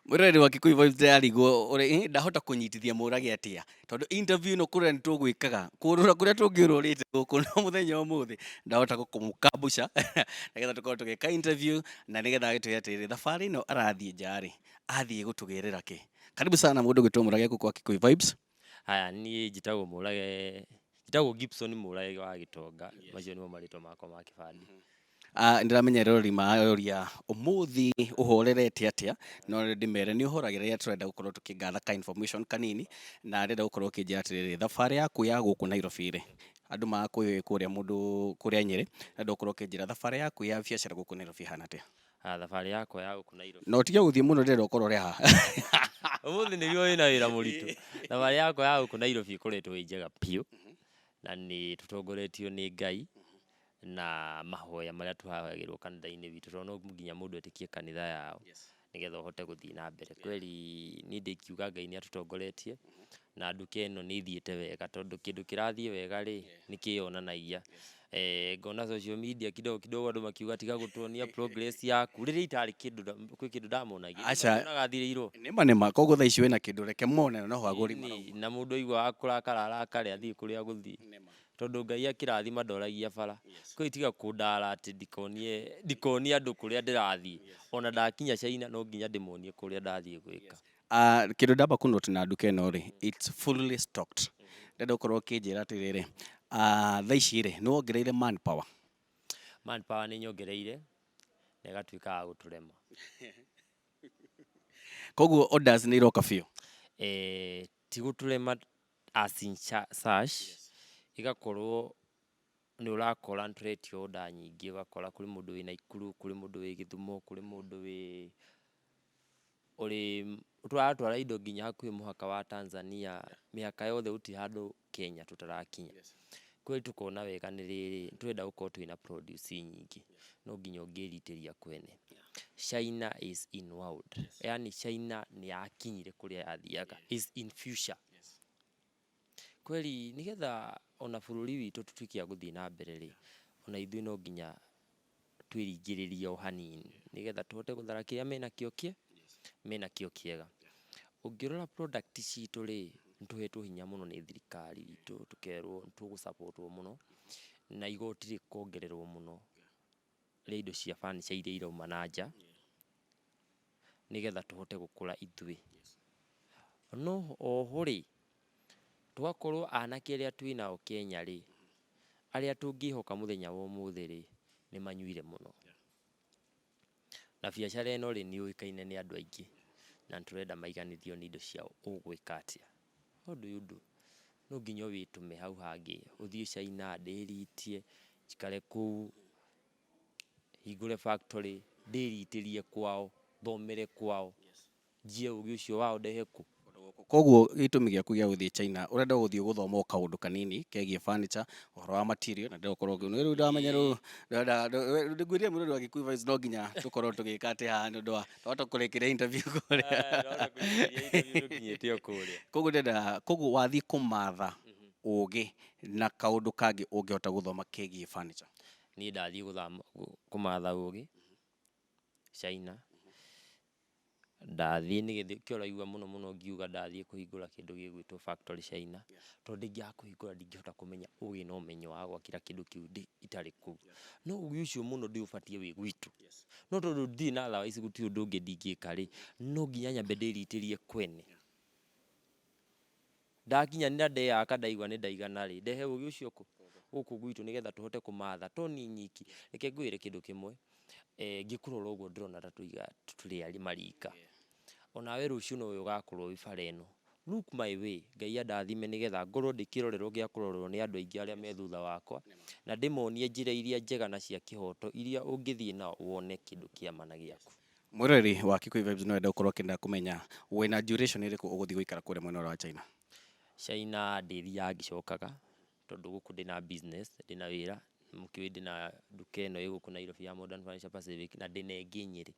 Mwirori wa Kikuyu Vibes ndirarigwo uri ndahota kunyitithia murage atia tondu interview ino kuria ni tugwikaga kurura kuria tungiururite guku no muthenya umuthi ndahota gukumukambusha nigetha tukorwo tugika interview na nigetha agitwira atiri thabari ino arathie njari athie gutugirira ki. Karibu sana mundu gwitwo murage guku wa Kikuyu Vibes. Haya, niĩ njĩtagwo Gibson Mũrage wa Gĩtonga. Macio nĩmo marĩtwa makwa ma kĩbandĩ. Ndiramenya rori maroria umuthi uhorerete atia no ndimere ni uhoragire ria turenda gukorwo tukigatha ka information kanini na ndenda gukorwo ukinjira atiriri thabari yaku ya guku Nairobi ri andu makuyu kuria mundu kuria Nyeri ndenda gukorwo ukinjira thabari yaku ya biacara guku Nairobi hana atia. Thabarĩ yakwa ya gũkũ Nairobi. No tige guthie muno ndenda ukorwo ri haha. Ũmũthĩ nĩguo wĩna wĩra mũritũ. Thabarĩ yakwa ya gũkũ Nairobi ĩkoretwo ĩ njega biũ, na nĩ tũtongoretio nĩ Ngai na mahoya marĩa tũhayagĩrwo kanitha-inĩ witũ, tondũ no nginya mũndũ etĩkie kanitha yao nĩgetha ũhote gũthiĩ na mbere. Kweli niĩ ndĩkiuga Ngai nĩ atũtongoretie na nduka ĩno nĩ ĩthiĩte wega, tondũ kĩndũ kĩrathiĩ wega rĩ nĩ kĩyonanagia. Ngona social media kidogo kidogo andũ makiuga tiga gũtuonia progress yaku, rĩrĩa itarĩ kwĩ kĩndũ ndamonagia agathirĩirwo. Nĩma koguo thaa ici wĩna kĩndũ reke mone no ho agũri marauga. Na mũndũ aigua kũrakara arakare athiĩ kũrĩa agũthiĩ, tondũ Ngai akĩrathima ndoragia bara. Kwĩ tiga kũndara atĩ ndikonie andũ kũrĩa ndĩrathiĩ, ona ndakinya China no nginya ndĩmonie kũrĩa ndathiĩ gwĩka. Kĩndũ ndamba kũnoti na nduka ĩno rĩ, it's fully stocked. Ndenda gukorwo ũkĩnjĩra atĩrĩrĩ, thaa ici rĩ nĩ wongereire manpower? Manpower nĩ nyongereire na ĩgatuĩka ya gũtũrema. Koguo orders nĩ iroka biũ? Ti gũtũrema as in such, ĩgakorwo nĩ ũrakoranĩtio order nyingĩ, ũgakora kũrĩ mũndũ wĩ Naikuru, kũrĩ mũndũ wĩ Gĩthumo, kũrĩ mũndũ tũratwara indo nginya hakuhĩ mũhaka wa Tanzania, mĩhaka yothe gũtirĩ handũ Kenya tũtarakinya. Kweli tukona wega nĩ rĩrĩ, nĩtũrenda gũkorwo twĩna produce nyingĩ, no nginya ũngĩĩrutĩria kwene. China is inward, yani China nĩ yakinyire kũrĩa yathiaga, is in future. Kweli nĩgetha ona bũrũri witũ tũtuĩke a gũthiĩ na mbere rĩ, ona ithuĩ no nginya twĩringĩrĩrie o hanini nĩgetha tũhote gũthara kĩrĩa menakĩo kĩega. Ũngĩrora product citũ rĩ, nĩ tũhetwo hinya mũno nĩ thirikari itũ, tũkerwo nĩ tũgũ support wo mũno na igoti rĩkongererwo mũno rĩa indo cia furniture iria irauma na nja, nĩgetha tũhote gũkũra ithuĩ. No oho rĩ, tũgakorwo anake arĩa twĩnao Kenya rĩ, arĩa tũngĩhoka mũthenya wa ũmũthĩ rĩ, nĩ manyuire mũno. Na biacara ĩno rĩ nĩ yũĩkaine nĩ andũ aingĩ na tũrenda maiganithio nĩ indo ciao. Ũgwĩka atĩa? No nginya wĩtũme hau hangĩ, ũthiĩ China ndĩritie, njikare kũu, hingũre factory, ndĩritĩrie kwao, thomere kwao, njie ũgĩ ũcio wao ndehe kũ. Koguo gĩtũmi gĩaku gĩa gũthiĩ China ũrenda gũthiĩ gũthoma kaũndũ kanini kegiĩ furniture, ũhoro wa material, na ndĩrakorwo rĩu ndamenya rĩu ngwĩrire mũrori wa Kikuyu Vibes no nginya tũkorwo tũgĩka atĩ haha nĩ ũndũ wa twahota kũrĩkĩria interview kũrĩa. Koguo wathiĩ kũmatha ũgĩ na kaũndũ kangĩ ũngĩhota gũthoma kegiĩ furniture. Niĩ ndathiĩ kũmatha ũgĩ China, ndathiĩ nĩkĩo ũraigua mũno mũno ngiuga ndathiĩ kũhingũra kĩndũ gĩgwĩtwo factory China, tondũ ndingĩaga kũhingũra ndingĩhota kũmenya ũgĩ na ũmenyo wa gwakĩra kĩndũ kĩu itarĩ kũu. No ũgĩ ũcio mũno ndĩũbatiĩ wĩ gwitũ, no tondũ ndirĩ na otherwise gũtirĩ ũndũ ũngĩ ndingĩka rĩ, no nginya nyambe ndĩritĩrie kwene. Ndakinya na ndeyaka ndaigua nĩ ndaigana rĩ, ndehe ũgĩ ũcio gũkũ gwitũ nĩgetha tũhote kũmatha, to niĩ nyiki. Reke ngwĩre kĩndũ kĩmwe, ngĩkũrora ũguo ndĩrona ta tũrĩ marika. Onawe rũciũ nowe ũgakorwo wĩ bara ĩno. Look my way, Ngai andathime nĩgetha ngorwo ndĩ kĩrorerwa gĩa kũrorerwo nĩ andũ aingĩ arĩa me thutha wakwa, na ndĩmonie njĩra iria njega na cia kĩhoto iria ũngĩthiĩ nao wone kĩndũ kĩama na gĩaku. Mwĩrori wa Kikuyu Vibes no enda gũkorwo akĩenda kũmenya wĩna duration ĩrĩkũ ũgũthiĩ gũikara kũrĩa mwena wa China? China ndĩthiaga ngĩcokaga, tondũ gũkũ ndĩna business, ndĩna wĩra, mũkĩũĩ ndĩna nduka ĩno ĩ gũkũ Nairobi ya Modern Furniture Pacific, na ndĩna ĩngĩ Nyeri.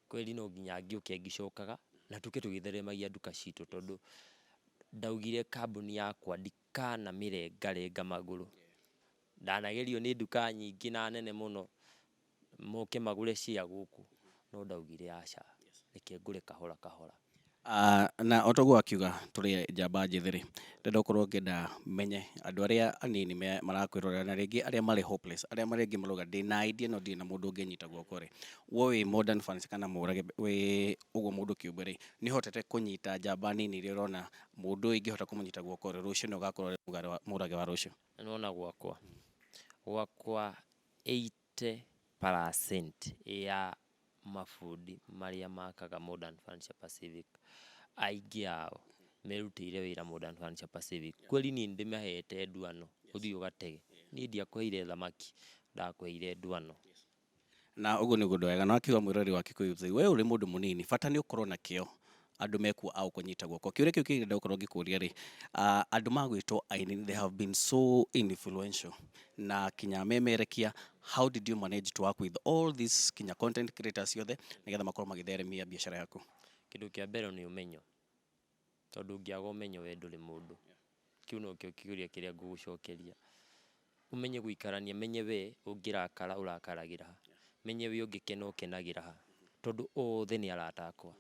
Kweli no nginya ngĩũke ngĩcokaga na tũke tũgĩtheremagia nduka citũ, tondũ ndaugire kambuni yakwa ndikanamĩrengarenga magũrũ. Ndanagerio nĩ nduka nyingĩ na nene mũno moke magũre share gũkũ, no ndaugire aca, reke ngũre kahora kahora. Na otoguo akiuga tũrĩ njamba njĩthĩ-rĩ, ndĩrenda gũkorwo ngĩenda menye andũ arĩa anini marakwĩrorera na rĩngĩ arĩa marĩ hopeless, arĩa rĩngĩ marauga ndĩna idea no ndirĩ na mũndũ ũngĩnyita guoko-rĩ, we wĩ Modern Fans kana Mũrage wĩ ũguo mũndũ kĩũmbe-rĩ, nĩũhotete kũnyita njamba nini iria ũrona mũndũ ũyũ ingĩhota kũmũnyita guoko-rĩ, rũciũ nĩwe ũgakorwo Mũrage wa rũciũ? Nĩwona gwakwa 80% ya mabundi marĩa makaga Modern Furniture Pacific, aingĩ ao merutĩire wĩra Modern Furniture Pacific. Kweli niĩ ndĩmahete nduano, ũthiĩ ũgatege. Niĩ ndiakũheire thamaki, ndakũheire nduano. Na ũguo nĩguo ũndũ wega, na akiuga mwĩrori wa Kikuyu, we ũrĩ mũndũ mũnini, bata nĩ ũkorwo na kĩo, andũ mekuo a gũkũnyita guoko. Kĩũria kĩu kĩngĩ ndĩrenda gũkorwo ngĩkũria-rĩ, andũ magwĩtwo aini, they have been so influential, na kinya memerekia, how did you manage to work with all these kinya content creators ciothe nĩgetha makorwo magĩtheremia biacara yaku? Kĩndũ kĩa mbere nĩ ũmenyo, tondũ ũngĩaga ũmenyo we ndũrĩ mũndũ. Kĩu nokĩo kĩũria kĩrĩa ngũgũcokeria. Ũmenye gũikarania, menye we ũngĩrakara ũrakaragĩra ha, menye we ũngĩkena ũkenagĩra ha, tondũ othe nĩ arata akwa.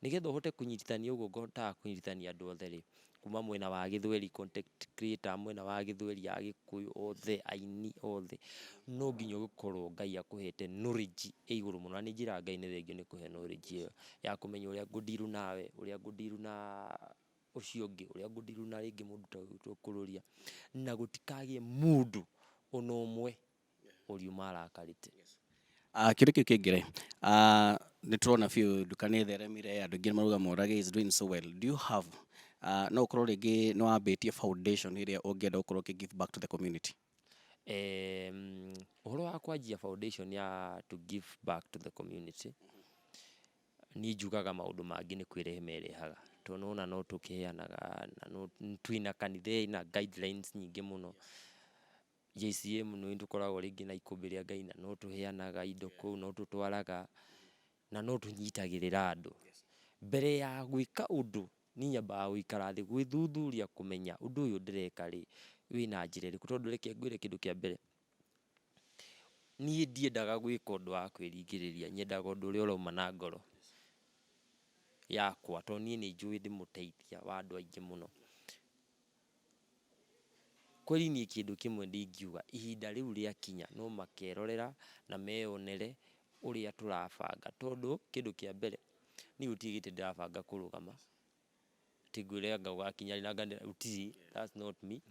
Nĩgetha ũhote kũnyitithania ũguo ngotaga kũnyitithania andũ othe-rĩ, kuma mwena wa Gĩthweri content creator, mwena wa Gĩthweri, Agĩkũyũ, othe aini othe, no nginya ũgĩkorwo Ngai akũhete knowledge ĩ igũrũ mũno, na nĩ njĩraga Ngai nĩ thengiũ nĩ kũhe knowledge ĩyo ya kũmenya ũrĩa ngũndiru nawe, ũrĩa ngũndiru na ũcio ũngĩ, ũrĩa ngũndiru na rĩngĩ mũndũ ta ũyũ tũkũrũria, na gũtikagĩe mũndũ ona ũmwe ũriuma arakarĩte. Kĩũria kĩu kĩngĩ-rĩ, nĩtũrona biũ nduka nĩ theremire, andũ aingĩ marauga Mũrage is doing so well. Do you have, no ũkorwo rĩngĩ nĩ wambĩtie foundation ĩrĩa ũngĩenda gũkorwo give back to the community? Ũhoro wa kwanjia foundation ya to give back to the community, niĩ njugaga maũndũ mangĩ nĩ kwĩrehe merehaga, tondũ nĩwona no tũkĩheanaga, na twĩna kanitha ĩna guidelines nyingĩ mũno. JCM nĩ tũkoragwo rĩngĩ na ikũmbĩ rĩa Ngai, na no tũheanaga indo kũu, no tũtwaraga, na no tũnyitagĩrĩra andũ. Mbere ya gwĩka ũndũ, niĩ nyambaga gũikara thĩ gwĩthuthuria kũmenya ũndũ ũyũ ndĩreka-rĩ, wĩna njĩra ĩrĩkũ, tondũ reke ngwĩre kĩndũ kĩa mbere, niĩ ndiendaga gwĩka ũndũ wa kwĩringĩrĩria, nyendaga ũndũ ũrĩa ũrauma na ngoro yakwa, tondũ niĩ nĩnjũĩ ndĩ mũteithia wa andũ aingĩ mũno. Kweli niĩ kĩndũ kĩmwe ndingiuga, ihinda rĩu rĩakinya no makerorera na meyonere ũrĩa tũrabanga, tondũ kĩndũ kĩa mbere, niĩ gũtirĩ gĩtĩ ndĩrabanga kũrũgama, ti ngwĩre anga gũgakinya na gũtirĩ, that's not me.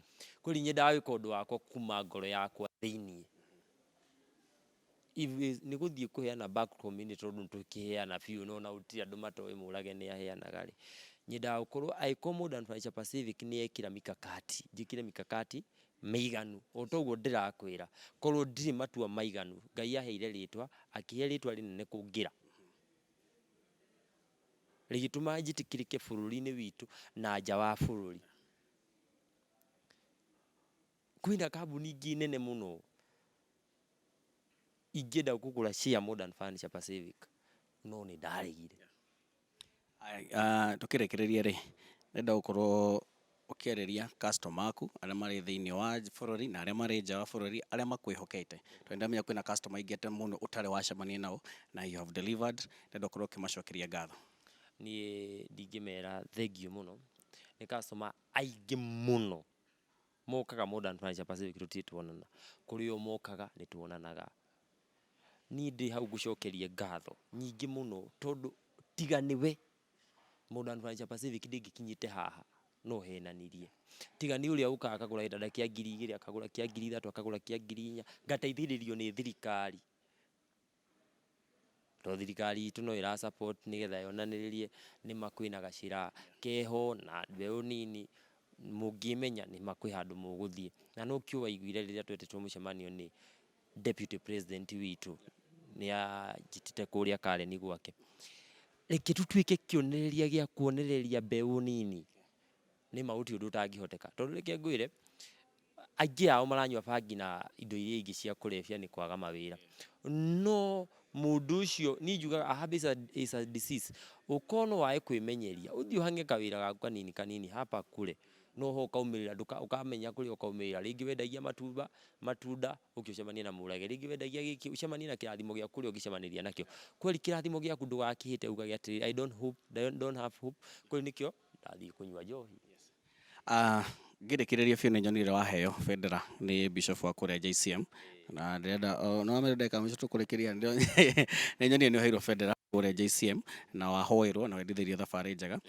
Kweli nyendaga gwĩka ũndũ wakwa kuma ngoro yakwa thĩiniĩ. Nĩ gũthiĩ kũheana back community, tondũ nĩtũkĩheana biũ, no na gũtirĩ andũ matoĩ Mũrage nĩ aheanaga-rĩ, nyendaga gũkorwo angĩkorwo Modern Furniture Pacific nĩyekĩra mikakati, njĩkĩre mikakati mĩiganu, o toguo ndĩrakwĩra, korwo ndirĩ matua maiganu, Ngai aheire rĩtwa, akĩhe rĩtwa rĩnene kũngĩra, rĩgĩtũma njĩtĩkĩrĩke bũrũri-inĩ witũ na nja wa bũrũri. Kwĩna kambuni ingĩ nene mũno ingĩenda kũgũra share Modern Furniture Pacific, no nĩndaregire. Tũkĩrekereria-rĩ, ndĩrenda gũkorwo ũkĩarĩria customer aku arĩa marĩ thĩiniĩ wa bũrũri na arĩa marĩ nja wa bũrũri, arĩa makwĩhokete, tondũ nĩndamenya kwĩna customer aingĩ mũno ũtarĩ wacemania nao na you have delivered, ndĩrenda gũkorwo ũkĩmacokeria ngatho. Niĩ ndingĩmera thengiũ mũno, nĩ customer aingĩ mũno mokaga Modern Furniture Pacific tũtirĩ tuonana, kũrĩ o mokaga nĩtuonanaga. Niĩ ndĩ hau gũcokeria ngatho nyingĩ mũno, tondũ tiga nĩwe Modern Furniture Pacific ndĩngĩkinyĩte haha no henanirie. Tiga nĩ ũrĩa ũkaga akagũra gĩtanda kĩa 2,000, akagũra kĩa 3,000, akagũra kĩa 4,000, ngateithĩrĩrio nĩ thirikari, tondũ thirikari itũ no ĩra support nĩgetha yonanĩrĩrie nĩma kwĩna gacĩra keho na mbeũ nini, mũngĩmenya nĩma kwĩ handũ mũgũthiĩ. Na nokĩo waiguire rĩrĩa twetĩtwo mũcemanio nĩ Deputy President witũ, nĩanjĩtĩte kũrĩa Karen gwake, reke tũtuĩke kĩonereria gĩa kuonereria mbeũ nini, nĩma gũtirĩ ũndũ ũtangĩhoteka. Tondũ reke ngwĩre, aingĩ ao maranyua bangi na indo iria ingĩ cia kũrebia nĩ kwaga mawĩra, no mũndũ ũcio niĩ njugaga a habit is a disease. Ũkorwo no waĩ kwĩmenyeria, ũthiĩ ũhang'e kawĩra gaku kanini kanini hapa kule, no ho kaumirira ukamenya kuri ukaumirira ringi wendagia matunda ukicemania na Mũrage ringi wendagia giki ucemania na kirathimo gia kuri ukicemaniria nakio kweli kirathimo giaku ndugakihite ugagia atiri I don't have hope kweli nikio ndathii kunywa njohi. Ngĩrĩkĩrĩria biũ nĩ nyonire waheo bendera nĩ Bishop wa kũrĩa JCM na ndĩrenda no wamĩrĩ ndagĩka mũico tũkũrĩkĩria nĩ nyonire nĩ ũheirwo bendera kũrĩa JCM na wahoerwo na wendithĩrio thabarĩ njega.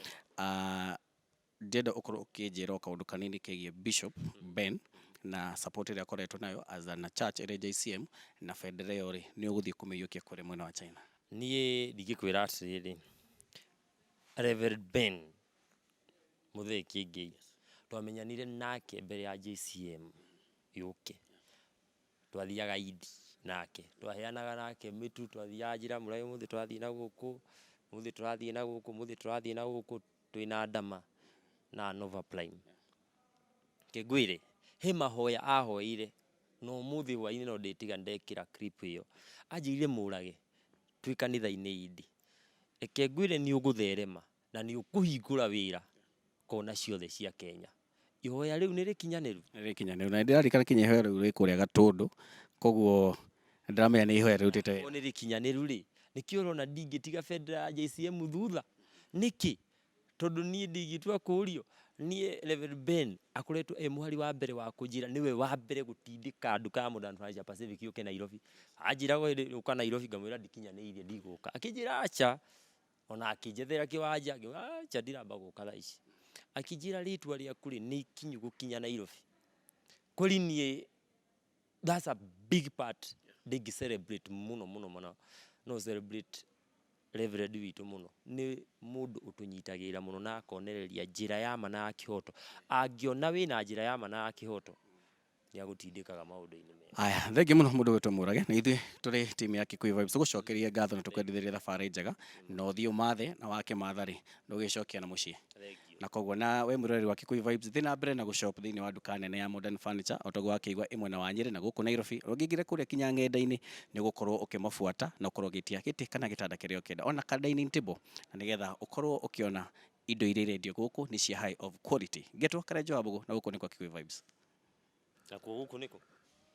Ndĩrenda ũkorwo ũkĩnjĩra o kaũndũ kanini kegiĩ Bishop Ben na support ĩrĩa akoretwo nayo as a church ĩrĩa JCM na bendera ĩyo rĩ nĩ ũgũthiĩ kũmĩiyũkia kũrĩa mwena wa China. Niĩ ndingĩkwĩra atĩrĩrĩ, Reverend Ben Mũthee Kĩengei twamenyanire nake mbere ya JCM yũke, twathiaga Idi nake twaheanaga nake mĩtu, twathiaga njĩra Mũrage mũthĩ tũrathiĩ na gũkũ, mũthĩ tũrathiĩ na gũkũ, mũthĩ tũrathiĩ na gũkũ twĩna ndama na Nova Prime. Kĩngũĩre he mahoya ahoire no mũthĩ hwainĩ no ndĩtiga ndekĩra clip ĩyo anjĩrire Mũrage twĩ kanitha-inĩ Idi, reke ngwĩre nĩ ũgũtherema na nĩ ũkũhingũra wĩra kona ciothe cia Kenya. Ihoya rĩu nĩ rĩkinyanĩru? Nĩ rĩkinyanĩru na ndĩrarikana kinya ihoya rĩu rĩ kũrĩa Gatũndũ, koguo ndĩramenya nĩ ihoya rĩrutĩte wĩra. Nĩ rĩkinyanĩru rĩ, nĩkĩo ũrona ndingĩtiga bendera ya JCM thutha. Nĩkĩ? Tondũ niĩ ndingĩtua kũũrio. Niĩ Reverend Ben akoretwo mũhari wa mbere wa kũnjĩra nĩwe wa mbere gũtindĩka nduka ya Modern Furniture Pacific yũke Nairobi. Anjĩraga ũka Nairobi ngamwĩra ndikinyanĩirie ndigũka. Akĩnjĩra aca, ona akĩnjethera kĩwanja ngiuga aca ndiramba gũka thaa ici. Akĩnjĩra rĩtwa rĩaku rĩ nĩ ikinyu gũkinya Nairobi. Kweli niĩ that's a big part ndingĩ celebrate mũno no celebrate Reverend witũ mũno. Nĩ mũndũ ũtũnyitagĩrĩra mũno na akonereria njĩra ya ma na ya kĩhoto. Angĩona wĩna njĩra ya ma na ya kĩhoto nĩ agũtindĩkaga maũndũ-inĩ mega. Aya, thengiũ mũno mũndũ wĩtwo Mũrage, na ithuĩ tũrĩ timu ya Kikuyu Vibes tũgũcokeria ngatho na tũkwendithĩria thabarĩ njega na ũthiĩ ũmathe na wake matha rĩ ndũgĩcokia na mũciĩ. Na koguo na we mũroreri wa Kikuyu Vibes thiĩ na mbere na gũshop thĩinĩ wa nduka nene ya Modern Furniture o taguo wakĩigua ĩmwe na wa Nyĩrĩ na gũkũ Nairobi. Ũngĩingĩra kũrĩa kinya ng'enda-inĩ nĩ ũgũkorwo ũkĩmabuata na ũkorwo ũgĩtia gĩtĩ kana gĩtanda kĩrĩa ũkĩenda ona ka dining table, na nĩgetha ũkorwo ũkĩona indo iria irendio gũkũ nĩ cia high of quality. Ngetwo Karenjo Wambũgũ na gũkũ nĩ kwa Kikuyu Vibes. Na gũkũ nĩkũ?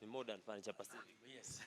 Ni Modern Furniture Pacific. Yes.